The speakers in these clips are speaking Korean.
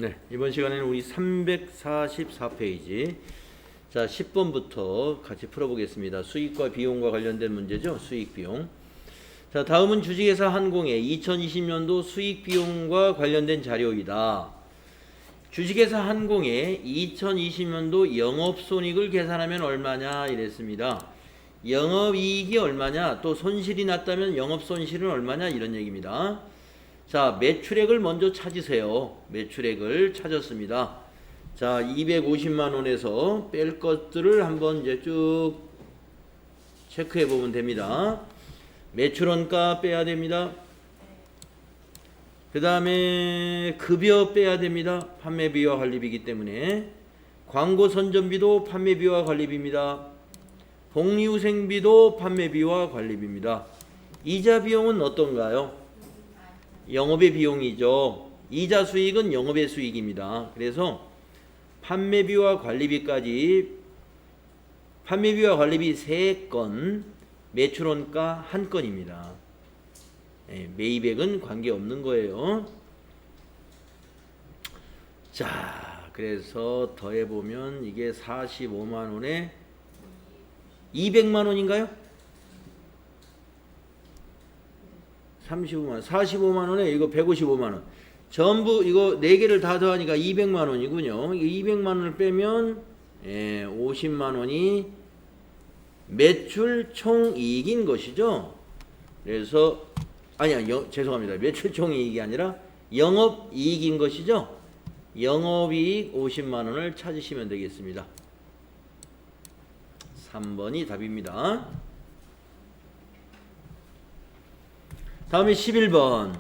네, 이번 시간에는 우리 344페이지 자 10번부터 같이 풀어보겠습니다. 수익과 비용과 관련된 문제죠. 수익 비용. 자, 다음은 주식회사 한공의 2020년도 수익 비용과 관련된 자료이다. 주식회사 한공의 2020년도 영업손익을 계산하면 얼마냐 이랬습니다. 영업이익이 얼마냐, 또 손실이 났다면 영업손실은 얼마냐 이런 얘기입니다. 자, 매출액을 먼저 찾으세요. 매출액을 찾았습니다. 자, 250만원에서 뺄 것들을 한번 이제 쭉 체크해 보면 됩니다. 매출원가 빼야 됩니다. 그 다음에 급여 빼야 됩니다. 판매비와 관리비이기 때문에. 광고 선전비도 판매비와 관리비입니다. 복리후생비도 판매비와 관리비입니다. 이자 비용은 어떤가요? 영업의 비용이죠. 이자 수익은 영업의 수익입니다. 그래서 판매비와 관리비까지, 판매비와 관리비 3건, 매출원가 1건입니다. 매입액은 관계없는 거예요. 자, 그래서 더해보면 이게 45만원에 200만원인가요? 35만원, 45만원에 이거 155만원. 전부 이거 4개를 다 더하니까 200만원이군요. 200만원을 빼면 50만원이 매출 총이익인 것이죠. 그래서 죄송합니다. 매출 총이익이 아니라 영업이익인 것이죠. 영업이익 50만원을 찾으시면 되겠습니다. 3번이 답입니다. 다음에 11번.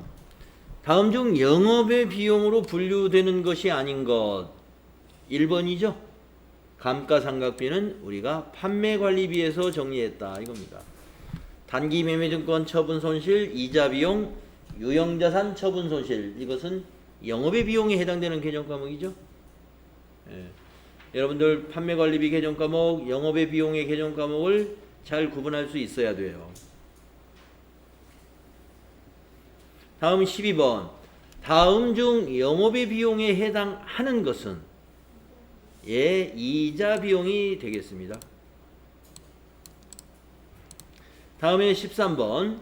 다음 중 영업의 비용으로 분류되는 것이 아닌 것. 1번이죠. 감가상각비는 우리가 판매관리비에서 정리했다 이겁니다. 단기매매증권 처분손실, 이자비용, 유형자산 처분손실. 이것은 영업의 비용에 해당되는 개정과목이죠. 여러분들 판매관리비 개정과목, 영업의 비용의 개정과목을 잘 구분할 수 있어야 돼요. 다음 12번. 다음 중 영업의 비용에 해당하는 것은 이자 비용이 되겠습니다. 다음에 13번.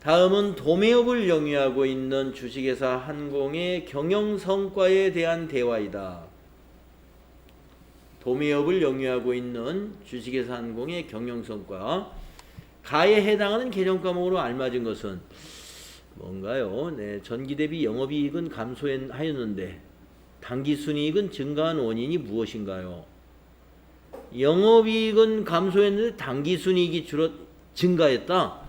다음은 도매업을 영위하고 있는 주식회사 한공의 경영성과에 대한 대화이다. 도매업을 영위하고 있는 주식회사 한공의 경영성과. 가에 해당하는 개정과목으로 알맞은 것은 뭔가요? 네, 전기 대비 영업이익은 감소하였는데 당기순이익은 증가한 원인이 무엇인가요? 영업이익은 감소했는데 당기순이익이 증가했다.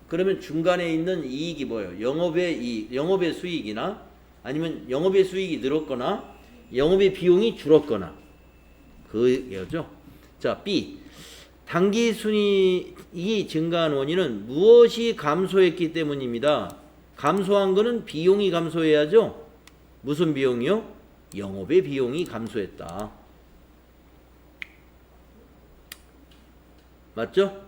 그러면 중간에 있는 이익이 뭐예요? 영업의 이익, 영업의 수익이나 아니면 영업의 수익이 늘었거나 영업의 비용이 줄었거나 그거죠. 자, B. 당기순이익이 증가한 원인은 무엇이 감소했기 때문입니다. 감소한 거는 비용이 감소해야죠. 무슨 비용이요? 영업의 비용이 감소했다. 맞죠?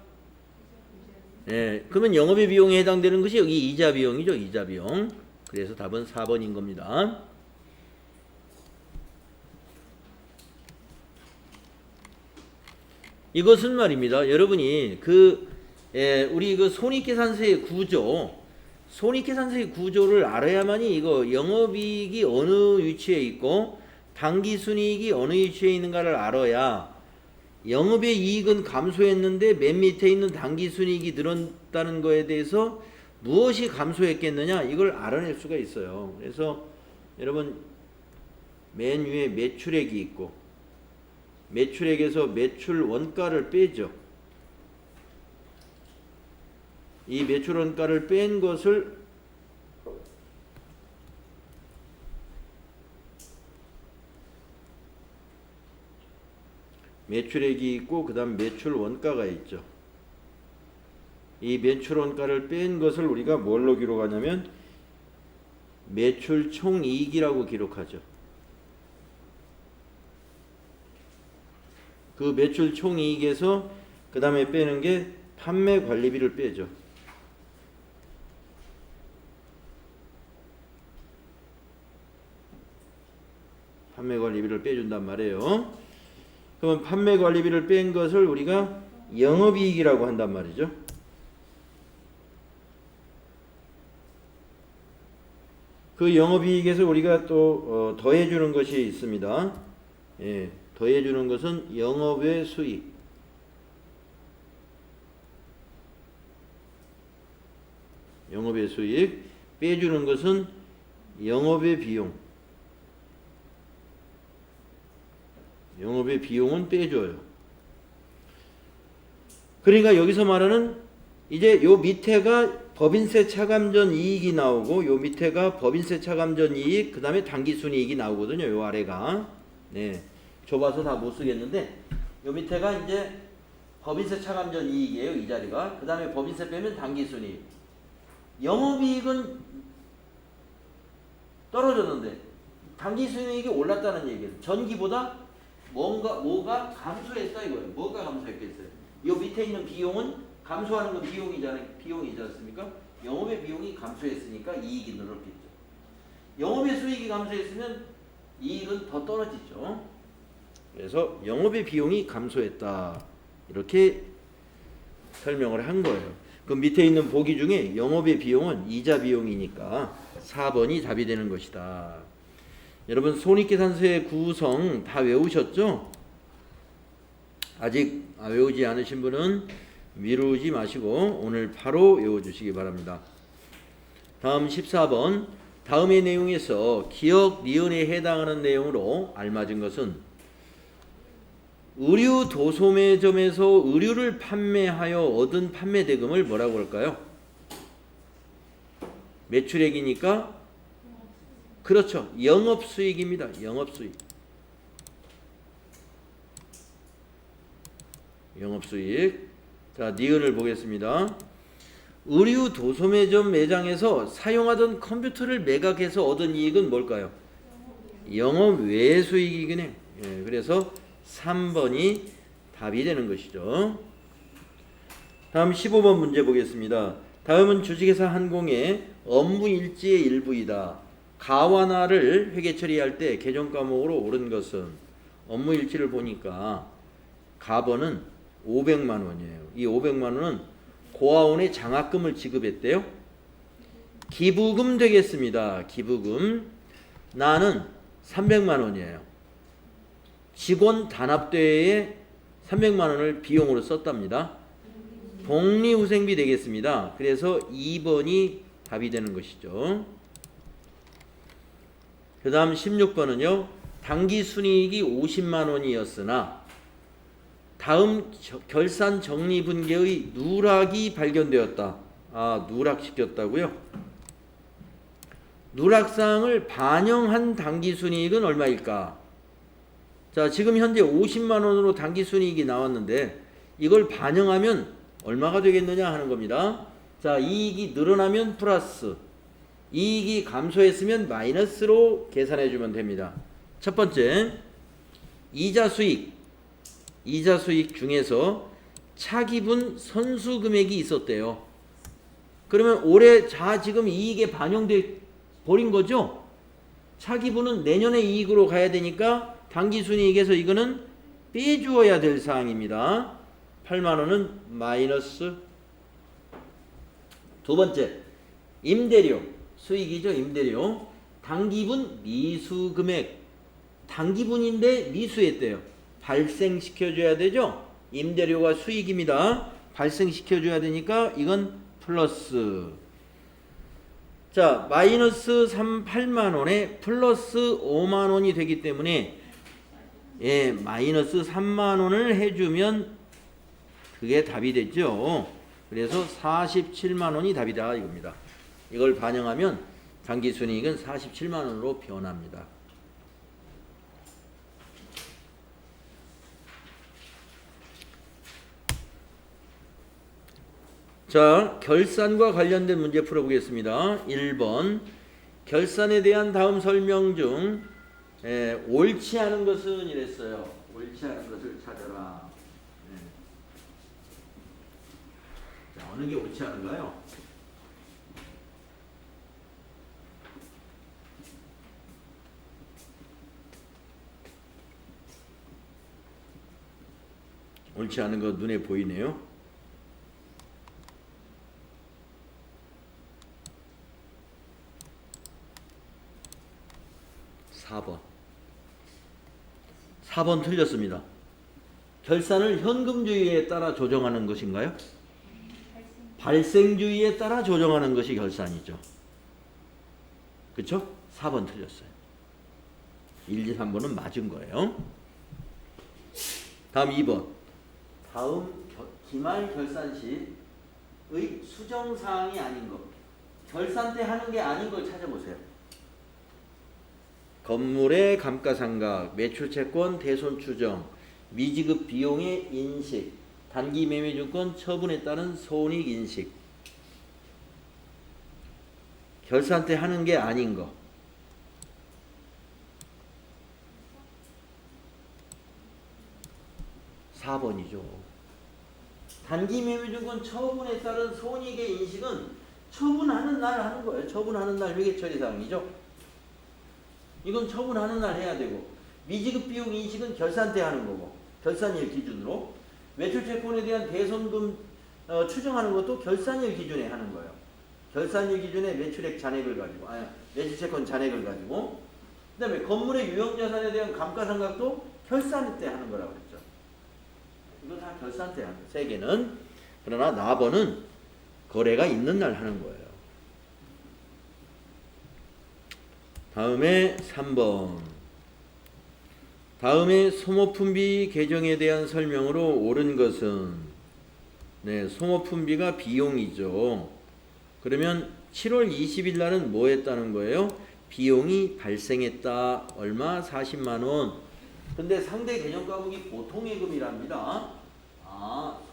그러면 영업의 비용에 해당되는 것이 여기 이자 비용이죠. 이자 비용. 그래서 답은 4번인 겁니다. 이것은 말입니다. 여러분이 우리 손익계산서의 구조, 손익계산서의 구조를 알아야만이 이거 영업이익이 어느 위치에 있고 당기순이익이 어느 위치에 있는가를 알아야 영업의 이익은 감소했는데 맨 밑에 있는 당기순이익이 늘었다는 거에 대해서 무엇이 감소했겠느냐 이걸 알아낼 수가 있어요. 그래서 여러분 맨 위에 매출액이 있고 매출액에서 매출 원가를 빼죠. 이 매출 원가를 뺀 것을 매출액이 있고 그 다음 매출 원가가 있죠. 이 매출 원가를 뺀 것을 우리가 뭘로 기록하냐면 매출 총이익이라고 기록하죠. 그 매출 총이익에서 그 다음에 빼는 게 판매 관리비를 빼죠. 판매관리비를 빼준단 말이에요. 그러면 판매관리비를 뺀 것을 우리가 영업이익이라고 한단 말이죠. 그 영업이익에서 우리가 또 더해주는 것이 있습니다. 예, 더해주는 것은 영업외 수익. 영업외 수익. 빼주는 것은 영업외 비용. 영업외 비용은 빼줘요. 그러니까 여기서 말하는 이제 요 밑에가 법인세 차감전 이익이 나오고 요 밑에가 법인세 차감전 이익 그 다음에 당기순이익이 나오거든요. 요 아래가 네 좁아서 다 못 쓰겠는데 요 밑에가 이제 법인세 차감전 이익이에요. 이 자리가 그 다음에 법인세 빼면 당기순이익. 영업이익은 떨어졌는데 당기순이익이 올랐다는 얘기예요. 전기보다 뭐가 감소했다 이거예요. 뭐가 감소했겠어요? 요 밑에 있는 비용은 감소하는 건 비용이지 않습니까? 영업의 비용이 감소했으니까 이익이 늘었겠죠. 영업의 수익이 감소했으면 이익은 더 떨어지죠. 그래서 영업의 비용이 감소했다. 이렇게 설명을 한 거예요. 그 밑에 있는 보기 중에 영업의 비용은 이자 비용이니까 4번이 답이 되는 것이다. 여러분 손익계산서의 구성 다 외우셨죠? 아직 외우지 않으신 분은 미루지 마시고 오늘 바로 외워주시기 바랍니다. 다음 14번 다음의 내용에서 기억 니은에 해당하는 내용으로 알맞은 것은 의류 도소매점에서 의류를 판매하여 얻은 판매 대금을 뭐라고 할까요? 매출액이니까 그렇죠. 영업수익입니다. 영업수익. 영업수익. 자, 니은을 보겠습니다. 의류 도소매점 매장에서 사용하던 컴퓨터를 매각해서 얻은 이익은 뭘까요? 영업 외 수익이긴 해요. 예, 그래서 3번이 답이 되는 것이죠. 다음 15번 문제 보겠습니다. 다음은 주식회사 한공의 업무 일지의 일부이다. 가와나를 회계 처리할 때 계정 과목으로 옳은 것은 업무 일지를 보니까 가번은 500만 원이에요. 이 500만 원은 고아원에 장학금을 지급했대요. 기부금 되겠습니다. 기부금. 나는 300만 원이에요. 직원 단합대회에 300만 원을 비용으로 썼답니다. 복리후생비 되겠습니다. 그래서 2번이 답이 되는 것이죠. 그 다음 16번은요. 당기순이익이 50만 원이었으나 다음 결산 정리분계의 누락이 발견되었다. 누락시켰다고요? 누락사항을 반영한 당기순이익은 얼마일까? 자, 지금 현재 50만 원으로 당기순이익이 나왔는데 이걸 반영하면 얼마가 되겠느냐 하는 겁니다. 자, 이익이 늘어나면 플러스, 이익이 감소했으면 마이너스로 계산해 주면 됩니다. 첫 번째, 이자 수익 중에서 차기분 선수 금액이 있었대요. 그러면 올해 지금 이익에 반영돼 버린 거죠? 차기분은 내년의 이익으로 가야 되니까 당기순이익에서 이거는 빼주어야 될 사항입니다. 8만 원은 마이너스. 두 번째, 임대료 수익이죠. 임대료. 당기분 미수 금액. 당기분인데 미수했대요. 발생시켜줘야 되죠. 임대료가 수익입니다. 발생시켜줘야 되니까 이건 플러스. 자, 마이너스 8만 원에 플러스 5만 원이 되기 때문에 예, 마이너스 3만 원을 해주면 그게 답이 됐죠. 그래서 47만 원이 답이다 이겁니다. 이걸 반영하면 당기순이익은 47만 원으로 변합니다. 자, 결산과 관련된 문제 풀어보겠습니다. 1번 결산에 대한 다음 설명 중 옳지 않은 것은 이랬어요. 옳지 않은 것을 찾아라. 자, 어느 게 옳지 않은가요? 옳지 않은 거 눈에 보이네요. 4번 틀렸습니다. 결산을 현금주의에 따라 조정하는 것인가요? 발생주의에 따라 조정하는 것이 결산이죠. 그쵸? 4번 틀렸어요. 1, 2, 3번은 맞은 거예요. 다음 2번. 다음 기말 결산 시의 수정사항이 아닌 것. 결산 때 하는 게 아닌 걸 찾아보세요. 건물의 감가상각, 매출채권 대손 추정, 미지급 비용의 인식, 단기 매매증권 처분에 따른 손익 인식. 결산 때 하는 게 아닌 거. (4번이죠) 단기 매매증권 처분에 따른 손익의 인식은 처분하는 날 하는 거예요. 처분하는 날 회계처리사항이죠. 이건 처분하는 날 해야 되고, 미지급 비용 인식은 결산 때 하는 거고, 결산일 기준으로. 매출채권에 대한 대손금 추정하는 것도 결산일 기준에 하는 거예요. 결산일 기준에 매출액 잔액을 가지고, 매출채권 잔액을 가지고. 그 다음에 건물의 유형자산에 대한 감가상각도 결산 때 하는 거라고 했죠. 이거 다 결산 때 하는 거예요. 세 개는. 그러나 나번은 거래가 있는 날 하는 거예요. 다음에 3번. 다음에 소모품비 계정에 대한 설명으로 옳은 것은, 네, 소모품비가 비용이죠. 그러면 7월 20일 날은 뭐 했다는 거예요? 비용이 발생했다. 얼마? 40만 원. 근데 상대 개정과목이 보통예금이랍니다.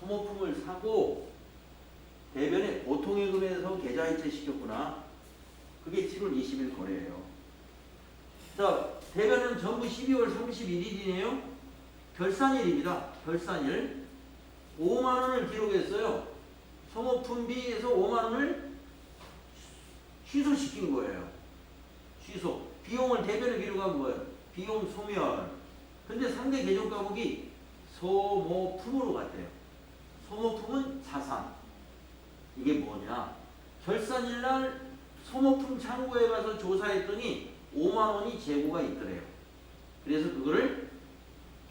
소모품을 사고 대변에 보통예금에서 계좌이체 시켰구나. 그게 7월 20일 거래예요. 자, 대변은 전부 12월 31일이네요. 결산일입니다. 결산일. 5만 원을 기록했어요. 소모품비에서 5만 원을 취소시킨 거예요. 취소. 비용을 대변에 기록한 거예요. 비용 소멸. 근데 상대 계정 과목이 소모품으로 갔대요. 소모품은 자산. 이게 뭐냐? 결산일날 소모품 창고에 가서 조사했더니 5만 원이 재고가 있더래요. 그래서 그거를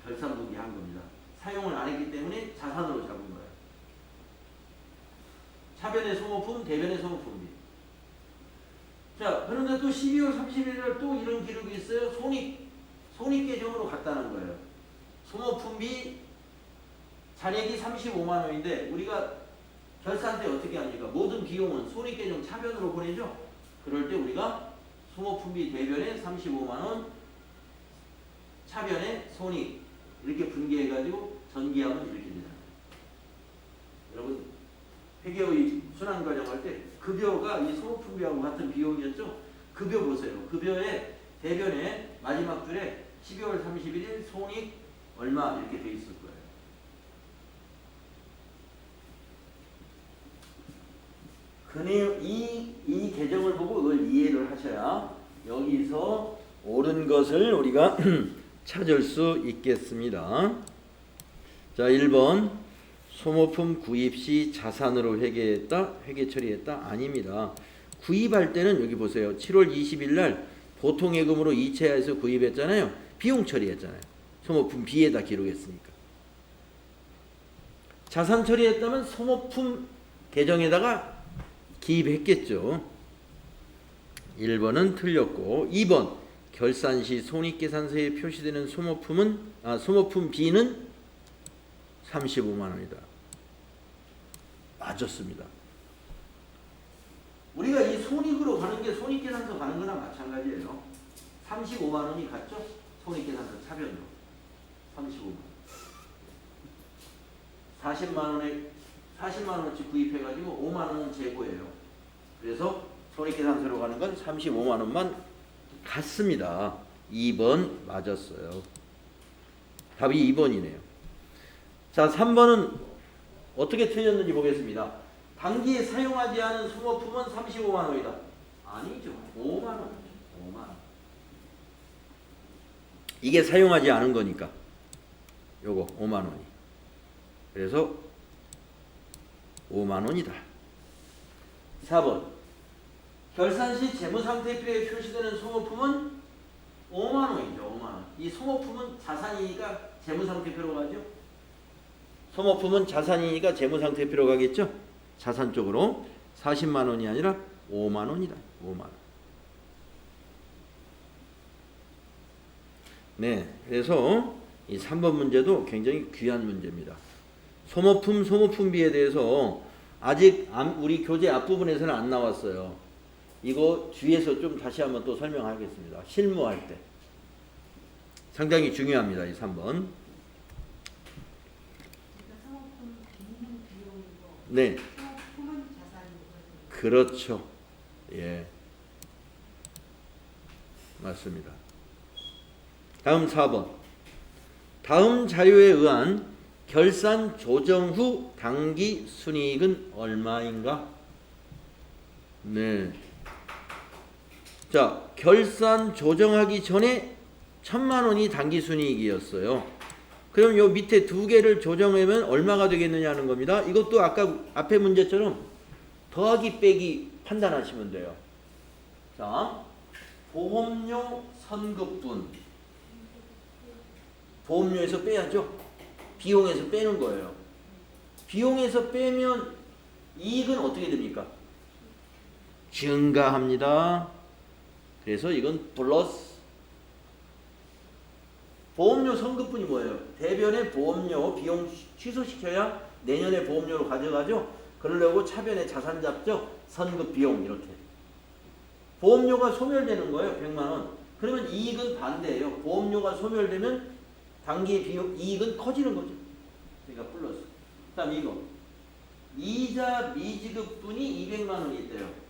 결산부기 한 겁니다. 사용을 안 했기 때문에 자산으로 잡은 거예요. 차변의 소모품, 대변의 소모품비. 자, 그런데 또 12월 30일 날 또 이런 기록이 있어요. 손익 계정으로 갔다는 거예요. 소모품비 잔액이 35만 원인데 우리가 결산 때 어떻게 합니까? 모든 비용은 손익 계정 차변으로 보내죠. 그럴 때 우리가 소모품비 대변에 35만 원, 차변에 손익 이렇게 분개해가지고 전기하면 이렇게 되잖아요. 여러분 회계의 순환 과정할 때 급여가 이 소모품비하고 같은 비용이었죠. 급여 보세요. 급여에 대변에 마지막 줄에 12월 31일 손익 얼마 이렇게 돼 있을 거예요. 이 계정을 보고 그걸 이해를 하셔야 여기서 옳은 것을 우리가 찾을 수 있겠습니다. 자, 1번 소모품 구입 시 자산으로 회계했다, 회계 처리했다? 아닙니다. 구입할 때는 여기 보세요. 7월 20일 날 보통예금으로 이체해서 구입했잖아요. 비용 처리했잖아요. 소모품 B에다 기록했으니까. 자산 처리했다면 소모품 계정에다가 기입했겠죠. 1번은 틀렸고, 2번 결산 시 손익계산서에 표시되는 소모품 B는 35만 원이다. 맞았습니다. 우리가 이 손익으로 가는 게 손익계산서 가는 거나 마찬가지예요. 35만 원이 갔죠? 손익계산서 차변으로 35만 원. 40만 원어치 구입해가지고 5만 원은 재고예요. 그래서 손익계산서로 가는 건 35만 원만 갔습니다. 2번 맞았어요. 답이 2번이네요. 자, 3번은 어떻게 틀렸는지 보겠습니다. 단기에 사용하지 않은 소모품은 35만 원이다. 아니죠. 5만 원이죠. 5만 원. 이게 사용하지 않은 거니까 요거 5만 원이. 그래서 5만 원이다. 4번. 결산 시 재무상태표에 표시되는 소모품은 5만 원이죠. 5만 원. 이 소모품은 자산이니까 재무상태표로 가죠. 소모품은 자산이니까 재무상태표로 가겠죠. 자산 쪽으로 40만 원이 아니라 5만 원이다. 5만 원. 네, 그래서 이 3번 문제도 굉장히 귀한 문제입니다. 소모품비에 대해서 아직 우리 교재 앞부분에서는 안 나왔어요. 이거 주위에서 좀 다시 한번 또 설명하겠습니다. 실무할 때. 상당히 중요합니다. 이 3번. 네. 그렇죠. 예. 맞습니다. 다음 4번. 다음 자료에 의한 결산 조정 후 당기 순이익은 얼마인가? 네. 자, 결산 조정하기 전에 1,000만 원이 당기 순이익이었어요. 그럼 요 밑에 두 개를 조정하면 얼마가 되겠느냐 하는 겁니다. 이것도 아까 앞에 문제처럼 더하기 빼기 판단하시면 돼요. 자, 보험료 선급분. 보험료에서 빼야죠. 비용에서 빼는 거예요. 비용에서 빼면 이익은 어떻게 됩니까? 증가합니다. 그래서 이건 플러스. 보험료 선급분이 뭐예요? 대변에 보험료 비용 취소시켜야 내년에 보험료로 가져가죠. 그러려고 차변에 자산 잡죠. 선급 비용 이렇게. 보험료가 소멸되는 거예요. 100만 원. 그러면 이익은 반대예요. 보험료가 소멸되면 당기 비용 이익은 커지는 거죠. 그러니까 플러스. 그다음 이거. 이자 미지급분이 200만 원이 있대요.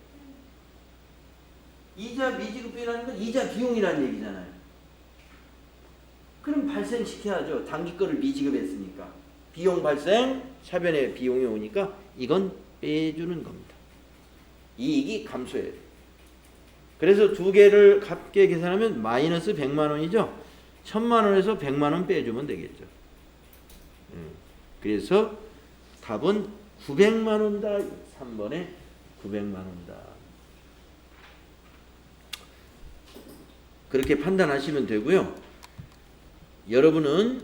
이자 미지급분이라는 건 이자 비용이라는 얘기잖아요. 그럼 발생시켜야죠. 당기 거를 미지급했으니까. 비용 발생, 차변에 비용이 오니까 이건 빼주는 겁니다. 이익이 감소해요. 그래서 두 개를 합계 계산하면 마이너스 100만 원이죠. 1,000만 원에서 100만 원 빼주면 되겠죠. 그래서 답은 900만 원이다. 3번에 900만 원이다. 그렇게 판단하시면 되고요. 여러분은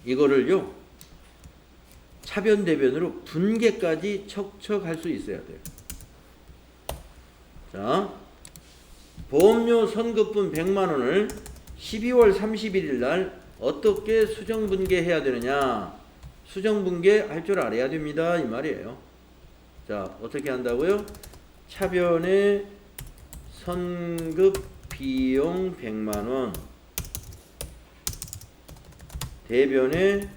이거를요. 차변 대변으로 분계까지 척척 할 수 있어야 돼요. 자, 보험료 선급분 100만 원을 12월 31일 날 어떻게 수정분계해야 되느냐. 수정분계 할 줄 알아야 됩니다. 이 말이에요. 자, 어떻게 한다고요? 차변에 선급 비용 100만 원, 대변에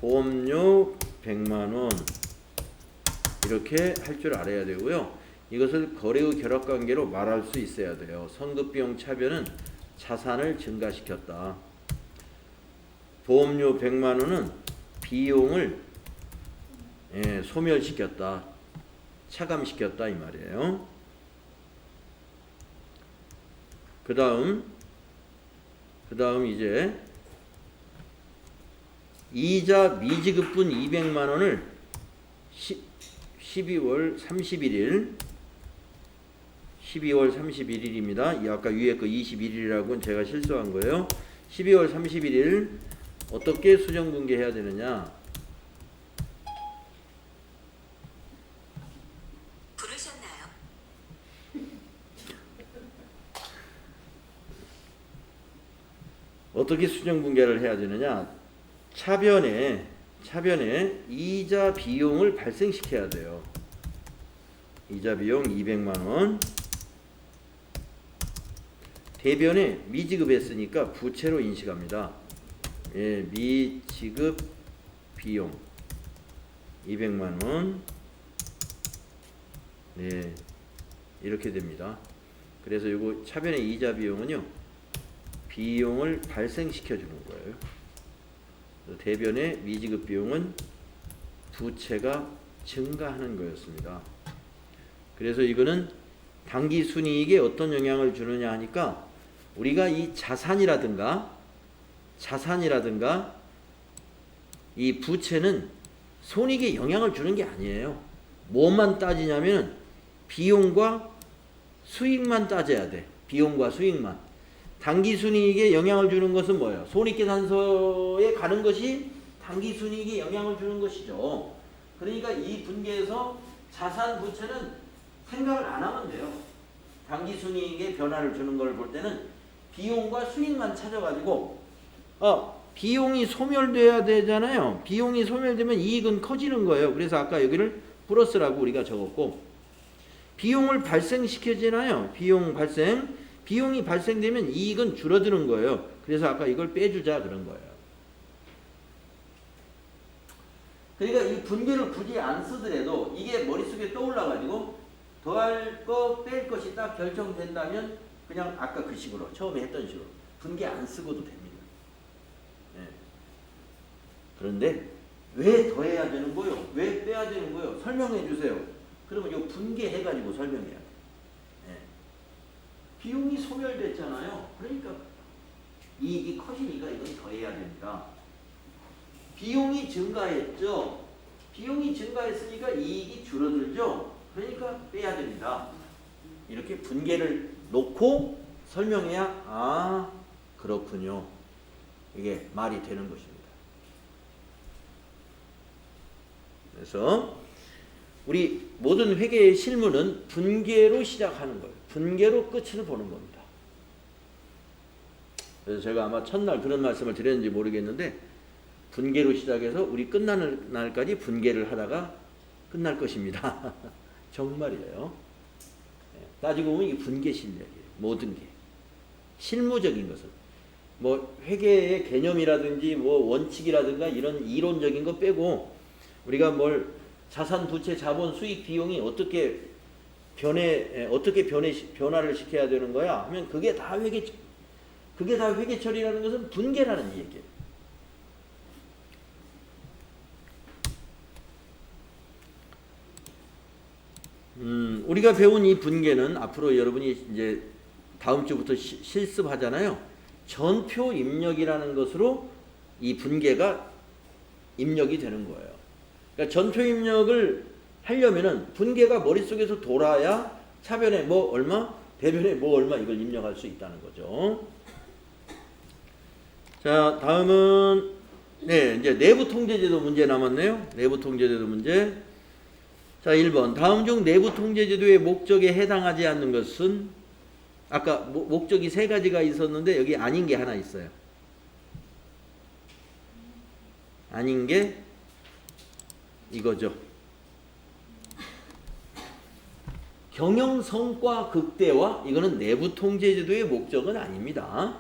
보험료 100만 원 이렇게 할 줄 알아야 되고요. 이것을 거래의 결합관계로 말할 수 있어야 돼요. 선급비용 차변은 자산을 증가시켰다. 보험료 100만 원은 비용을 소멸시켰다. 차감시켰다 이 말이에요. 그 다음 이제 이자 미지급분 200만 원을 12월 31일입니다. 이 아까 위에 거 21일이라고는 제가 실수한 거예요. 12월 31일 어떻게 수정분계해야 되느냐? 부르셨나요? 어떻게 수정분계를 해야 되느냐? 차변에 이자 비용을 발생시켜야 돼요. 이자 비용 200만 원. 대변에 미지급했으니까 부채로 인식합니다. 미지급 비용 200만 원. 네, 이렇게 됩니다. 그래서 이거 차변의 이자 비용은요, 비용을 발생시켜 주는 거예요. 대변의 미지급 비용은 부채가 증가하는 거였습니다. 그래서 이거는 당기 순이익에 어떤 영향을 주느냐 하니까 우리가 이 자산이라든가 이 부채는 손익에 영향을 주는 게 아니에요. 뭐만 따지냐면 비용과 수익만 따져야 돼. 비용과 수익만. 당기순이익에 영향을 주는 것은 뭐예요? 손익계산서에 가는 것이 당기순이익에 영향을 주는 것이죠. 그러니까 이 분계에서 자산 부채는 생각을 안 하면 돼요. 당기순이익에 변화를 주는 걸 볼 때는 비용과 수익만 찾아가지고 비용이 소멸돼야 되잖아요. 비용이 소멸되면 이익은 커지는 거예요. 그래서 아까 여기를 플러스라고 우리가 적었고, 비용을 발생시켜지나요? 비용 발생. 비용이 발생되면 이익은 줄어드는 거예요. 그래서 아까 이걸 빼주자 그런 거예요. 그러니까 이 분계를 굳이 안 쓰더라도 이게 머릿속에 떠올라가지고 더할 거 뺄 것이 딱 결정된다면 그냥 아까 그 식으로 처음에 했던 식으로 분계 안 쓰고도 됩니다. 네. 그런데 왜 더해야 되는 거요? 왜 빼야 되는 거요? 설명해 주세요. 그러면 이 분계해가지고 설명해야 돼. 네. 비용이 소멸됐잖아요. 그러니까 이익이 커지니까 이건 더해야 됩니다. 비용이 증가했죠. 비용이 증가했으니까 이익이 줄어들죠. 그러니까 빼야 됩니다. 이렇게 분계를 놓고 설명해야 그렇군요. 이게 말이 되는 것입니다. 그래서 우리 모든 회계의 실무는 분계로 시작하는 거예요. 분계로 끝을 보는 겁니다. 그래서 제가 아마 첫날 그런 말씀을 드렸는지 모르겠는데 분계로 시작해서 우리 끝나는 날까지 분계를 하다가 끝날 것입니다. 정말이에요. 따지고 보면 이 분계 실력이에요. 모든 게. 실무적인 것은. 뭐 회계의 개념이라든지 뭐 원칙이라든가 이런 이론적인 거 빼고 우리가 뭘 자산, 부채, 자본, 수익, 비용이 어떻게 변화를 시켜야 되는 거야 하면 그게 다 회계처리라는 것은 분계라는 얘기예요. 우리가 배운 이 분계는 앞으로 여러분이 이제 다음 주부터 실습하잖아요. 전표 입력이라는 것으로 이 분계가 입력이 되는 거예요. 그러니까 전표 입력을 하려면은 분계가 머릿속에서 돌아야 차변에 뭐 얼마, 배변에 뭐 얼마 이걸 입력할 수 있다는 거죠. 자, 다음은 이제 내부 통제제도 문제 남았네요. 내부 통제제도 문제. 자, 1번. 다음 중 내부 통제제도의 목적에 해당하지 않는 것은 아까 목적이 세 가지가 있었는데 여기 아닌 게 하나 있어요. 아닌 게 이거죠. 경영성과 극대화, 이거는 내부 통제제도의 목적은 아닙니다.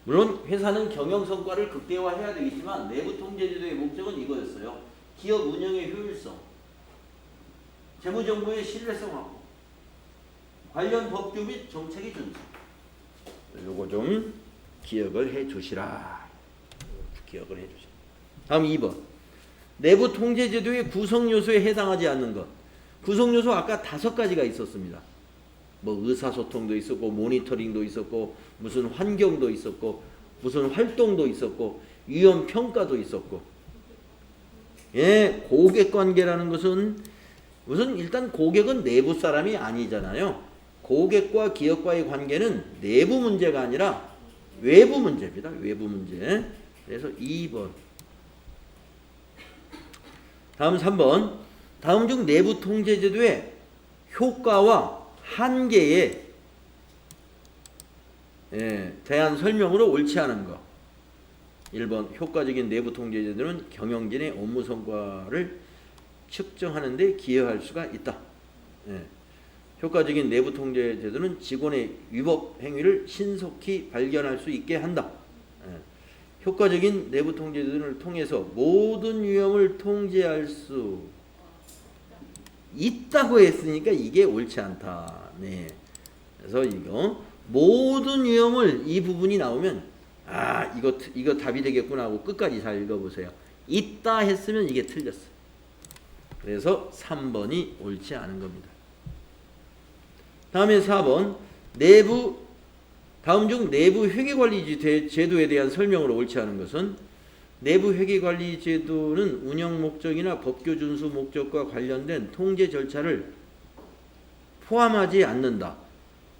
물론 회사는 경영성과를 극대화해야 되겠지만 내부 통제제도의 목적은 이거였어요. 기업 운영의 효율성, 재무정보의 신뢰성 확보, 관련 법규 및 정책의 준수. 요거 좀 기억을 해 주시라. 기억을 해 주시라. 다음 2번. 내부 통제제도의 구성요소에 해당하지 않는 것. 구성요소 아까 5가지가 있었습니다. 뭐 의사소통도 있었고 모니터링도 있었고 무슨 환경도 있었고 무슨 활동도 있었고 위험평가도 있었고. 고객관계라는 것은 우선 일단 고객은 내부 사람이 아니잖아요. 고객과 기업과의 관계는 내부 문제가 아니라 외부 문제입니다. 외부 문제. 그래서 2번. 다음 3번. 다음 중 내부 통제제도의 효과와 한계에 대한 설명으로 옳지 않은 거. 1번. 효과적인 내부 통제제도는 경영진의 업무 성과를 측정하는 데 기여할 수가 있다. 효과적인 내부 통제 제도는 직원의 위법 행위를 신속히 발견할 수 있게 한다. 효과적인 내부 통제 제도를 통해서 모든 위험을 통제할 수 있다고 했으니까 이게 옳지 않다. 그래서 이거 모든 위험을 이 부분이 나오면 이거 답이 되겠구나 하고 끝까지 잘 읽어보세요. 있다 했으면 이게 틀렸어요. 그래서 3번이 옳지 않은 겁니다. 다음에 4번. 다음 중 내부 회계관리 제도에 대한 설명으로 옳지 않은 것은 내부 회계관리제도는 운영 목적이나 법규 준수 목적과 관련된 통제 절차를 포함하지 않는다.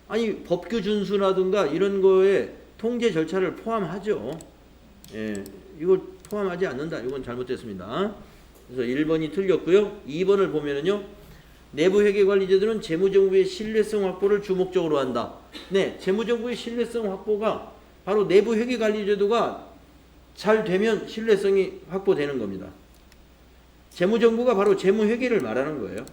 아니 법규 준수라든가 이런 거에 통제 절차를 포함하죠. 예, 이거 포함하지 않는다. 이건 잘못됐습니다. 그래서 1번이 틀렸고요. 2번을 보면은요. 내부 회계관리제도는 재무정부의 신뢰성 확보를 주목적으로 한다. 네, 재무정부의 신뢰성 확보가 바로 내부 회계관리제도가 잘 되면 신뢰성이 확보되는 겁니다. 재무정부가 바로 재무회계를 말하는 거예요.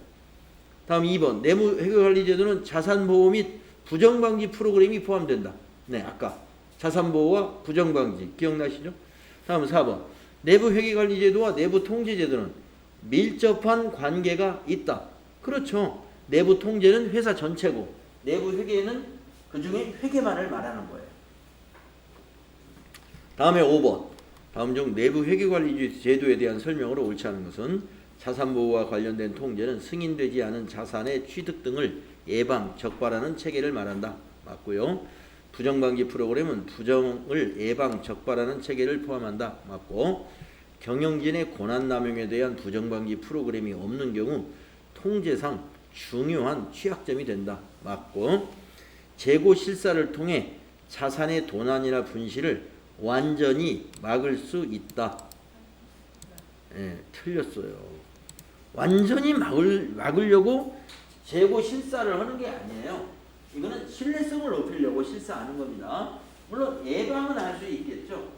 다음 2번 내부 회계관리제도는 자산보호 및 부정방지 프로그램이 포함된다. 네, 아까 자산보호와 부정방지 기억나시죠? 다음 4번 내부 회계관리제도와 내부 통제제도는 밀접한 관계가 있다. 그렇죠. 내부 통제는 회사 전체고 내부 회계는 그 중에 회계만을 말하는 거예요. 다음에 5번 다음 중 내부 회계관리 제도에 대한 설명으로 옳지 않은 것은 자산보호와 관련된 통제는 승인되지 않은 자산의 취득 등을 예방, 적발하는 체계를 말한다. 맞고요. 부정방지 프로그램은 부정을 예방, 적발하는 체계를 포함한다. 맞고 경영진의 권한남용에 대한 부정방지 프로그램이 없는 경우 통제상 중요한 취약점이 된다. 맞고 재고 실사를 통해 자산의 도난이나 분실을 완전히 막을 수 있다. 예, 틀렸어요. 완전히 막으려고 재고 실사를 하는 게 아니에요. 이거는 신뢰성을 높이려고 실사하는 겁니다. 물론 예방은 할 수 있겠죠.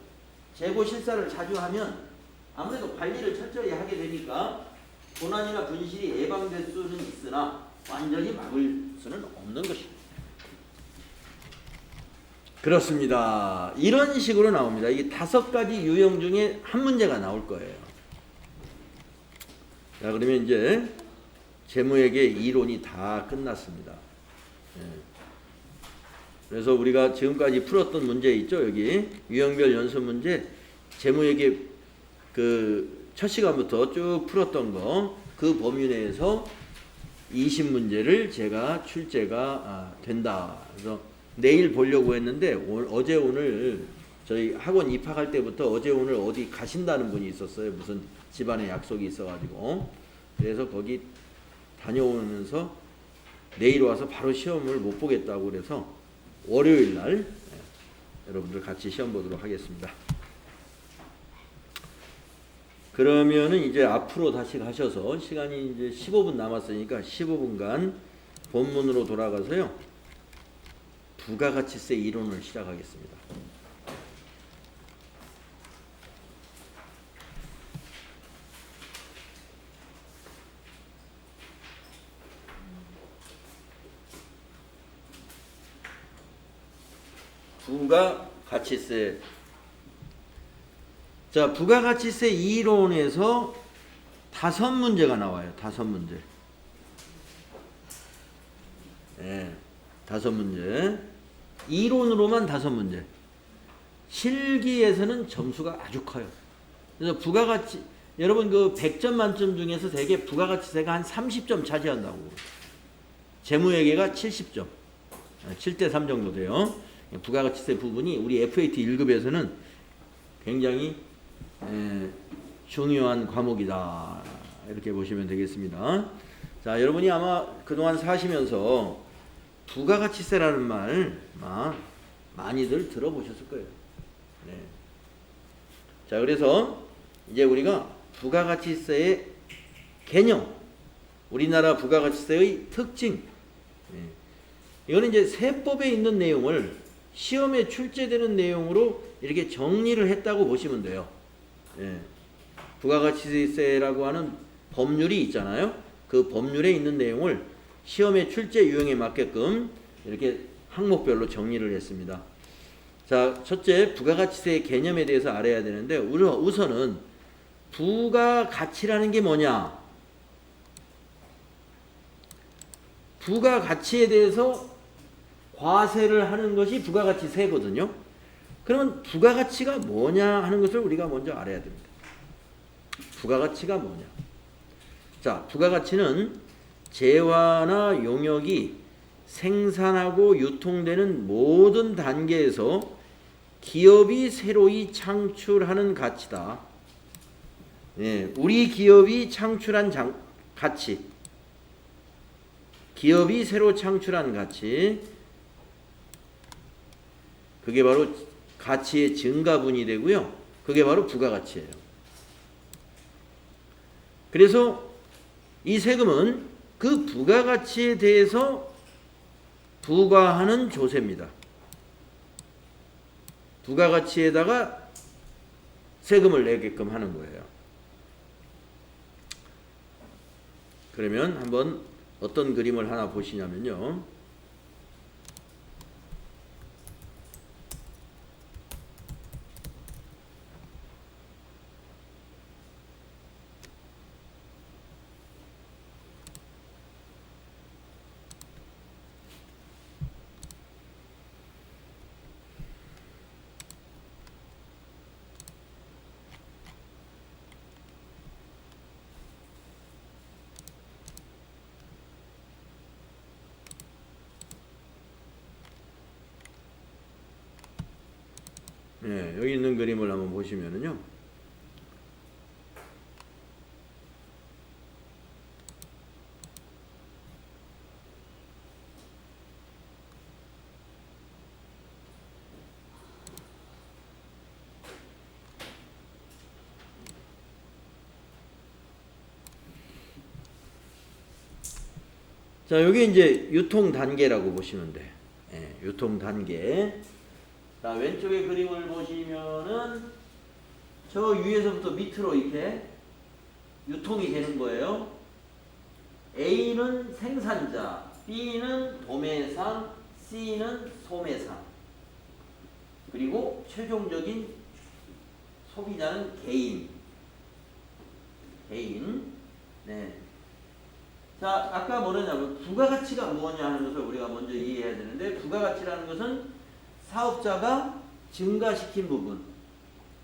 재고 실사를 자주 하면 아무래도 관리를 철저히 하게 되니까 도난이나 분실이 예방될 수는 있으나 완전히 막을 수는 없는 것입니다. 그렇습니다. 이런 식으로 나옵니다. 이게 5가지 유형 중에 한 문제가 나올 거예요. 자, 그러면 이제 재무회계 이론이 다 끝났습니다. 예. 그래서 우리가 지금까지 풀었던 문제 있죠? 여기 유형별 연습 문제 재무회계 그 첫 시간부터 쭉 풀었던 거 그 범위 내에서 20문제를 제가 출제가 된다. 그래서 내일 보려고 했는데 어제 오늘 저희 학원 입학할 때부터 어제 오늘 어디 가신다는 분이 있었어요. 무슨 집안에 약속이 있어가지고 그래서 거기 다녀오면서 내일 와서 바로 시험을 못 보겠다고 그래서 월요일 날 여러분들 같이 시험 보도록 하겠습니다. 그러면은 이제 앞으로 다시 가셔서 시간이 이제 15분 남았으니까 15분간 본문으로 돌아가서요. 부가가치세 이론을 시작하겠습니다. 부가가치세. 자, 부가가치세 이론에서 5문제가 나와요. 5문제. 네, 5문제. 이론으로만 5문제. 실기에서는 점수가 아주 커요. 그래서 부가가치 여러분 그 100점 만점 중에서 대개 부가가치세가 한 30점 차지한다고. 재무회계가 70점. 7대3 정도 돼요. 부가가치세 부분이 우리 FAT 1급에서는 굉장히 중요한 과목이다. 이렇게 보시면 되겠습니다. 자, 여러분이 아마 그동안 사시면서 부가가치세라는 말 많이들 들어보셨을 거예요. 네. 자, 그래서 이제 우리가 부가가치세의 개념, 우리나라 부가가치세의 특징, 이거는 이제 세법에 있는 내용을 시험에 출제되는 내용으로 이렇게 정리를 했다고 보시면 돼요. 예. 부가가치세라고 하는 법률이 있잖아요. 그 법률에 있는 내용을 시험의 출제 유형에 맞게끔 이렇게 항목별로 정리를 했습니다. 자, 첫째, 부가가치세의 개념에 대해서 알아야 되는데 우선은 부가가치라는 게 뭐냐? 부가가치에 대해서 과세를 하는 것이 부가가치세거든요. 그러면 부가가치가 뭐냐 하는 것을 우리가 먼저 알아야 됩니다. 부가가치가 뭐냐? 자, 부가가치는 재화나 용역이 생산하고 유통되는 모든 단계에서 기업이 새로이 창출하는 가치다. 예, 우리 기업이 창출한 가치. 기업이 새로 창출한 가치. 그게 바로 가치의 증가분이 되고요. 그게 바로 부가가치예요. 그래서 이 세금은 그 부가가치에 대해서 부과하는 조세입니다. 부가가치에다가 세금을 내게끔 하는 거예요. 그러면 한번 어떤 그림을 하나 보시냐면요. 네, 여기 있는 그림을 한번 보시면은요. 자, 여기 이제 유통 단계라고 보시면 돼. 예, 유통 단계. 자, 왼쪽에 그림을 보시면은 저 위에서부터 밑으로 이렇게 유통이 되는 거예요. A는 생산자, B는 도매상, C는 소매상. 그리고 최종적인 소비자는 개인. 네. 자, 아까 뭐냐면 부가가치가 뭐냐 하는 것을 우리가 먼저 이해해야 되는데, 부가가치라는 것은 사업자가 증가시킨 부분,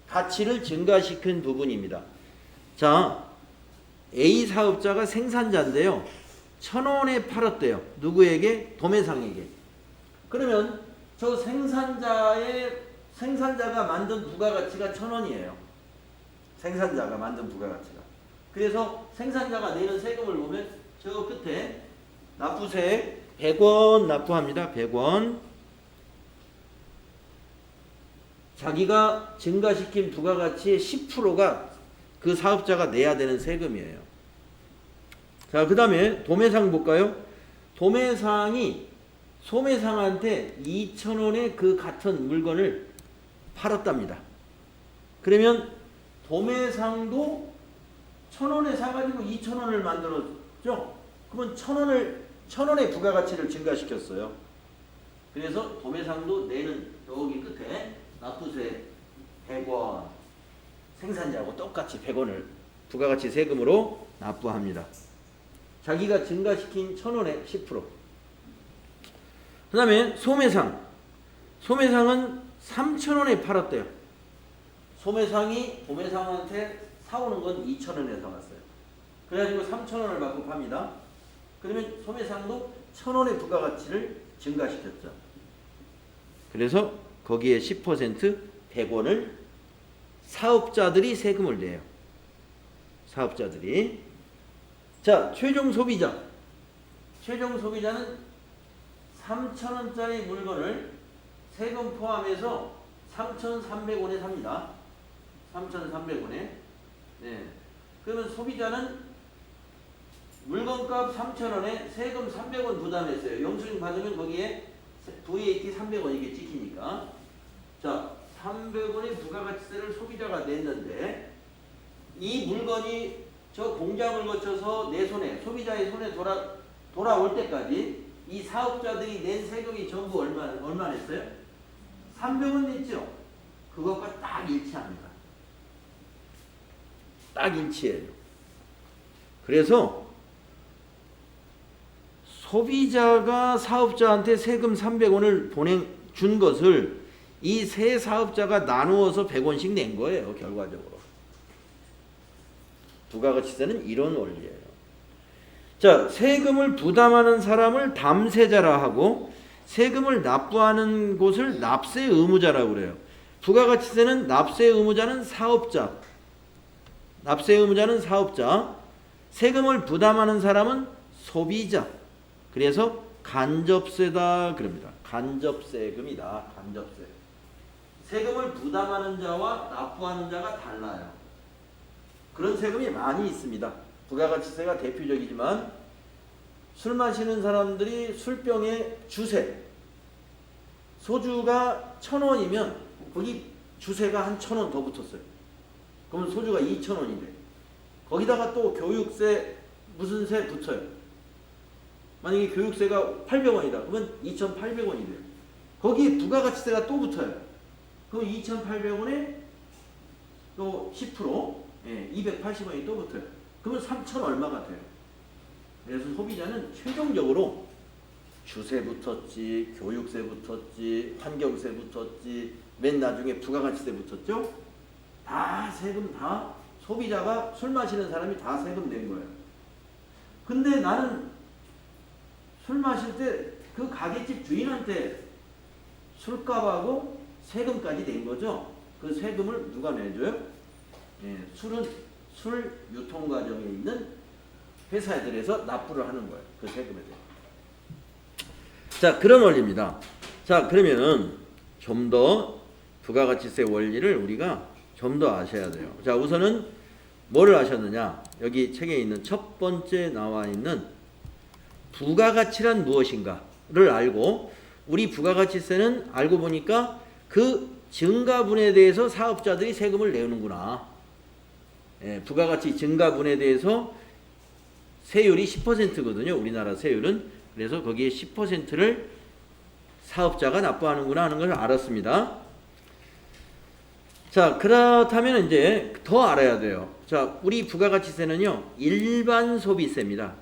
가치를 증가시킨 부분입니다. 자, A 사업자가 생산자인데요. 1,000원에 팔았대요. 누구에게? 도매상에게. 그러면 저 생산자가 만든 부가가치가 1,000원이에요. 생산자가 만든 부가가치가. 그래서 생산자가 내는 세금을 보면 저 끝에 납부세 100원 납부합니다. 100원. 자기가 증가시킨 부가가치의 10%가 그 사업자가 내야 되는 세금이에요. 자, 그 다음에 도매상 볼까요? 도매상이 소매상한테 2,000원에 그 같은 물건을 팔았답니다. 그러면 도매상도 1,000원에 사가지고 2,000원을 만들었죠? 그러면 1,000원의 부가가치를 증가시켰어요. 그래서 도매상도 내는 여기 끝에 납부세 100원, 생산자하고 똑같이 100원을 부가가치 세금으로 납부합니다. 자기가 증가시킨 1,000원의 10%. 그 다음에 소매상. 소매상은 3,000원에 팔았대요. 소매상이 도매상한테 사오는 건 2,000원에 사왔어요. 그래가지고 3,000원을 받고 팝니다. 그러면 소매상도 1,000원의 부가가치를 증가시켰죠. 그래서 거기에 10% 100원을 사업자들이 세금을 내요. 사업자들이. 자, 최종 소비자. 최종 소비자는 3,000원짜리 물건을 세금 포함해서 3,300원에 삽니다. 3,300원에. 네. 그러면 소비자는 물건값 3,000원에 세금 300원 부담했어요. 영수증 받으면 거기에 VAT 300원이게 찍히니까. 자, 300원의 부가가치세를 소비자가 냈는데, 이 물건이 저 공장을 거쳐서 내 손에, 소비자의 손에 돌아올 때까지 이 사업자들이 낸 세금이 전부 얼마 냈어요? 300원 냈죠? 그것과 딱 일치합니다. 딱 일치해요. 그래서 소비자가 사업자한테 세금 300원을 준 것을 이 세 사업자가 나누어서 100원씩 낸 거예요. 결과적으로. 부가가치세는 이런 원리예요. 자, 세금을 부담하는 사람을 담세자라 하고 세금을 납부하는 곳을 납세 의무자라고 그래요. 부가가치세는 납세 의무자는 사업자. 납세 의무자는 사업자. 세금을 부담하는 사람은 소비자. 그래서 간접세다 그럽니다. 간접세금이다. 간접세. 세금을 부담하는 자와 납부하는 자가 달라요. 그런 세금이 많이 있습니다. 부가가치세가 대표적이지만 술 마시는 사람들이 술병에 주세. 소주가 1,000원이면 거기 주세가 한 1,000원 더 붙었어요. 그러면 소주가 2,000원이 돼. 거기다가 또 교육세 무슨 세 붙어요. 만약에 교육세가 800원이다. 그러면 2,800원이 돼요. 거기에 부가가치세가 또 붙어요. 그럼 2,800원에 또 10%, 280원이 또 붙어요. 그러면 3,000 얼마가 돼요. 그래서 소비자는 최종적으로 주세 붙었지, 교육세 붙었지, 환경세 붙었지, 맨 나중에 부가가치세 붙었죠? 다 세금 다 소비자가 술 마시는 사람이 다 세금 낸 거예요. 근데 나는 술 마실 때 그 가게집 주인한테 술값하고 세금까지 낸 거죠. 그 세금을 누가 내줘요? 술은 술 유통 과정에 있는 회사들에서 납부를 하는 거예요. 그 세금에 대해. 자, 그런 원리입니다. 자, 그러면은 좀 더 부가가치세 원리를 우리가 좀 더 아셔야 돼요. 자, 우선은 뭐를 아셨느냐? 여기 책에 있는 첫 번째 나와 있는 부가가치란 무엇인가를 알고, 우리 부가가치세는 알고 보니까 그 증가분에 대해서 사업자들이 세금을 내는구나. 부가가치 증가분에 대해서 세율이 10%거든요. 우리나라 세율은. 그래서 거기에 10%를 사업자가 납부하는구나 하는 것을 알았습니다. 자, 그렇다면 이제 더 알아야 돼요. 자, 우리 부가가치세는요, 일반 소비세입니다.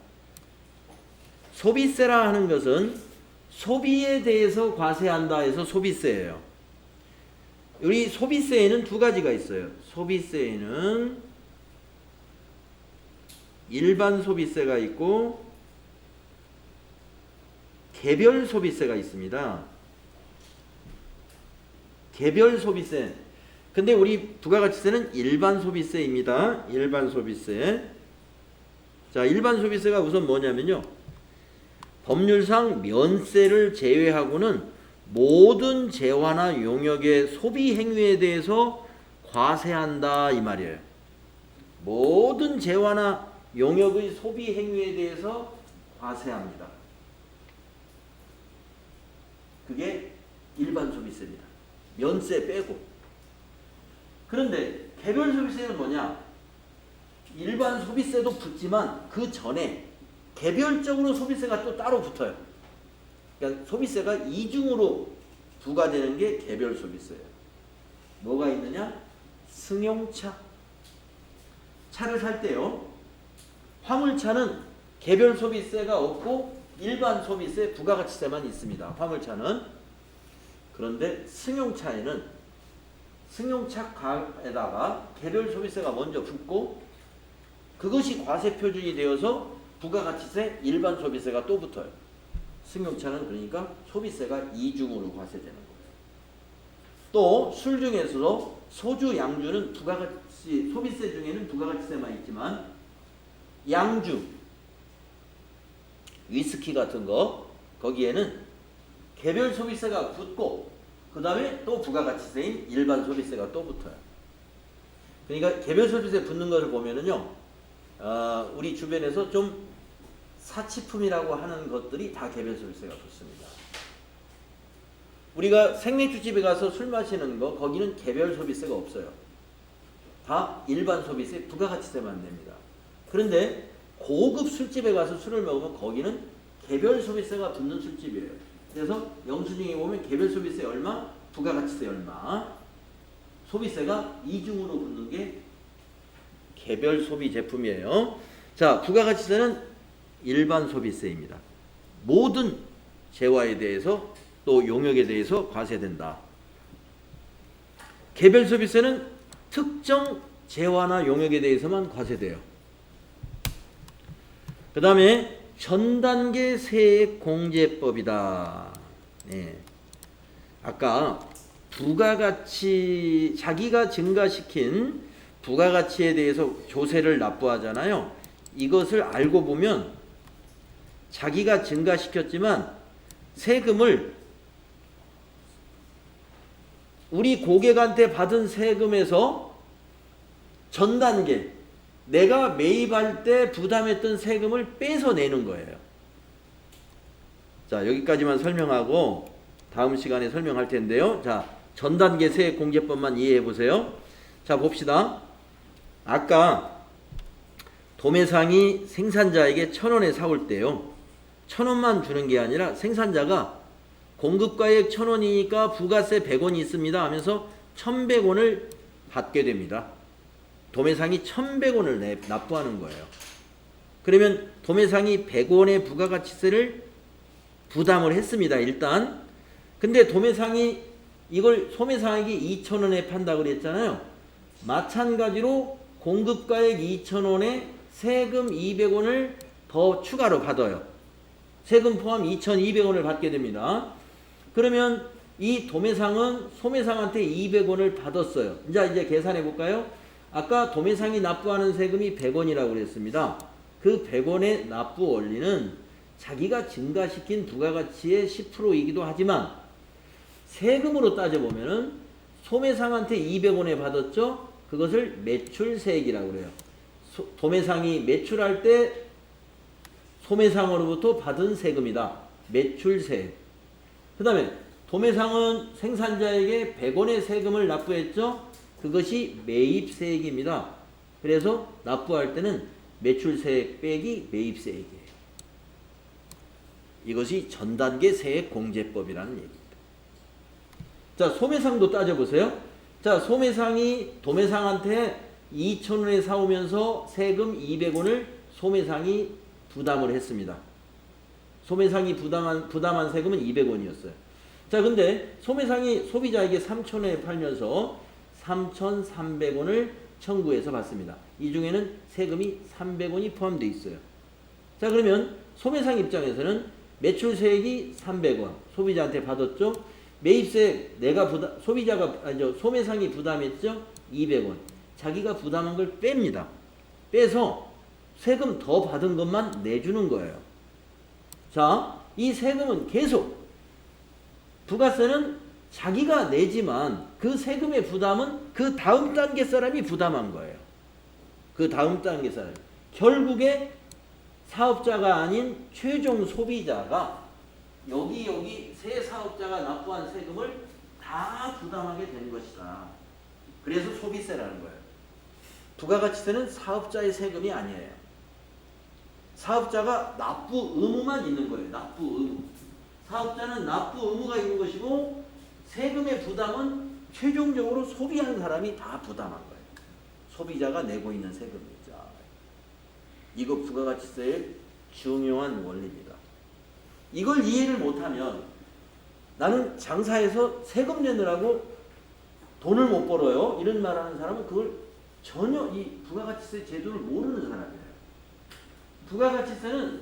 소비세라 하는 것은 소비에 대해서 과세한다 해서 소비세예요. 우리 소비세에는 두 가지가 있어요. 소비세에는 일반 소비세가 있고 개별 소비세가 있습니다. 개별 소비세. 근데 우리 부가가치세는 일반 소비세입니다. 일반 소비세. 자, 일반 소비세가 우선 뭐냐면요, 법률상 면세를 제외하고는 모든 재화나 용역의 소비 행위에 대해서 과세한다 이 말이에요. 모든 재화나 용역의 소비 행위에 대해서 과세합니다. 그게 일반 소비세입니다. 면세 빼고. 그런데 개별 소비세는 뭐냐? 일반 소비세도 붙지만 그 전에 개별적으로 소비세가 또 따로 붙어요. 그러니까 소비세가 이중으로 부과되는 게 개별 소비세예요. 뭐가 있느냐? 승용차. 차를 살 때요, 화물차는 개별 소비세가 없고 일반 소비세 부가가치세만 있습니다. 화물차는. 그런데 승용차에는 승용차가에다가 개별 소비세가 먼저 붙고 그것이 과세 표준이 되어서 부가가치세, 일반 소비세가 또 붙어요. 승용차는 그러니까 소비세가 이중으로 과세되는 거예요. 또 술 중에서도 소주, 양주는 부가가치 소비세 중에는 부가가치세만 있지만 양주, 위스키 같은 거 거기에는 개별 소비세가 붙고 그 다음에 또 부가가치세인 일반 소비세가 또 붙어요. 그러니까 개별 소비세 붙는 것을 보면은요, 우리 주변에서 좀 사치품이라고 하는 것들이 다 개별 소비세가 붙습니다. 우리가 생맥주집에 가서 술 마시는 거 거기는 개별 소비세가 없어요. 다 일반 소비세, 부가가치세만 냅니다. 그런데 고급 술집에 가서 술을 먹으면 거기는 개별 소비세가 붙는 술집이에요. 그래서 영수증에 보면 개별 소비세 얼마, 부가가치세 얼마, 소비세가 이중으로 붙는 게 개별 소비 제품이에요. 자, 부가가치세는 일반 소비세입니다. 모든 재화에 대해서 또 용역에 대해서 과세된다. 개별 소비세는 특정 재화나 용역에 대해서만 과세돼요. 그 다음에 전 단계 세액공제법이다. 네. 아까 부가가치, 자기가 증가시킨 부가가치에 대해서 조세를 납부하잖아요. 이것을 알고 보면 자기가 증가시켰지만 세금을 우리 고객한테 받은 세금에서 전 단계 내가 매입할 때 부담했던 세금을 빼서 내는 거예요. 자, 여기까지만 설명하고 다음 시간에 설명할 텐데요. 자, 전 단계 세액공제법만 이해해 보세요. 자, 봅시다. 아까 도매상이 생산자에게 1,000원에 사올 때요. 1,000원만 주는 게 아니라 생산자가 공급가액 1,000원이니까 부가세 100원이 있습니다 하면서 1,100원을 받게 됩니다. 도매상이 1,100원을 납부하는 거예요. 그러면 도매상이 100원의 부가가치세를 부담을 했습니다. 일단. 근데 도매상이 이걸 소매상에게 2,000원에 판다고 그랬잖아요. 마찬가지로 공급가액 2,000원에 세금 200원을 더 추가로 받아요. 세금 포함 2,200원을 받게 됩니다. 그러면 이 도매상은 소매상한테 200원을 받았어요. 이제 계산해 볼까요? 아까 도매상이 납부하는 세금이 100원이라고 그랬습니다. 그 100원의 납부 원리는 자기가 증가시킨 부가가치의 10%이기도 하지만 세금으로 따져보면은 소매상한테 200원에 받았죠? 그것을 매출세액이라고 그래요. 도매상이 매출할 때 소매상으로부터 받은 세금이다. 매출세액. 그 다음에 도매상은 생산자에게 100원의 세금을 납부했죠. 그것이 매입세액입니다. 그래서 납부할 때는 매출세액 빼기 매입세액이에요. 이것이 전단계 세액공제법이라는 얘기입니다. 자, 소매상도 따져보세요. 자, 소매상이 도매상한테 2,000원에 사오면서 세금 200원을 소매상이 부담을 했습니다. 소매상이 부담한 세금은 200원이었어요. 자, 근데 소매상이 소비자에게 3,000원에 팔면서 3,300원을 청구해서 받습니다. 이 중에는 세금이 300원이 포함되어 있어요. 자, 그러면 소매상 입장에서는 매출세액이 300원 소비자한테 받았죠. 매입세액 소매상이 부담했죠. 200원. 자기가 부담한 걸 뺍니다. 빼서 세금 더 받은 것만 내주는 거예요. 자, 이 세금은 계속 부가세는 자기가 내지만 그 세금의 부담은 그 다음 단계 사람이 부담한 거예요. 그 다음 단계 사람. 결국에 사업자가 아닌 최종 소비자가 여기 세 사업자가 납부한 세금을 다 부담하게 된 것이다. 그래서 소비세라는 거예요. 부가가치세는 사업자의 세금이 아니에요. 사업자가 납부 의무만 있는 거예요. 납부 의무. 사업자는 납부 의무가 있는 것이고 세금의 부담은 최종적으로 소비한 사람이 다 부담한 거예요. 소비자가 내고 있는 세금이죠. 이거 부가가치세의 중요한 원리입니다. 이걸 이해를 못하면 나는 장사해서 세금 내느라고 돈을 못 벌어요. 이런 말하는 사람은 그걸 전혀 이 부가가치세 제도를 모르는 사람이에요. 부가가치세는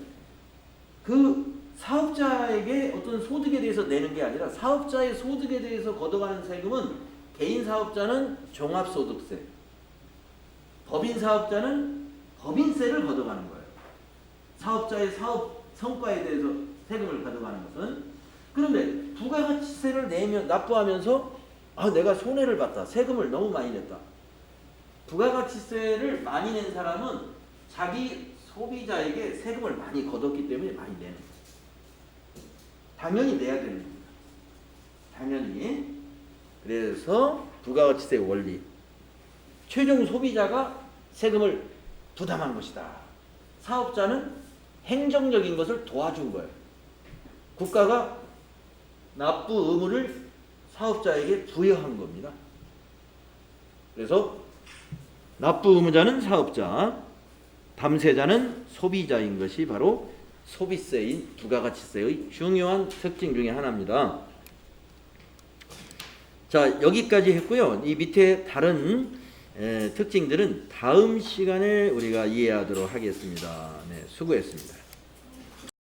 그 사업자에게 어떤 소득에 대해서 내는 게 아니라 사업자의 소득에 대해서 걷어가는 세금은 개인 사업자는 종합소득세, 법인 사업자는 법인세를 걷어가는 거예요. 사업자의 사업 성과에 대해서 세금을 가져가는 것은. 그런데 부가가치세를 납부하면서 내가 손해를 봤다. 세금을 너무 많이 냈다. 부가가치세를 많이 낸 사람은 자기 소비자에게 세금을 많이 걷었기 때문에 많이 내는 거예요. 당연히 내야 되는 겁니다. 당연히. 그래서 부가가치세 원리. 최종 소비자가 세금을 부담한 것이다. 사업자는 행정적인 것을 도와준 거예요. 국가가 납부 의무를 사업자에게 부여한 겁니다. 그래서 납부 의무자는 사업자, 담세자는 소비자인 것이 바로 소비세인 부가가치세의 중요한 특징 중에 하나입니다. 자, 여기까지 했고요. 이 밑에 다른 특징들은 다음 시간에 우리가 이해하도록 하겠습니다. 네, 수고했습니다.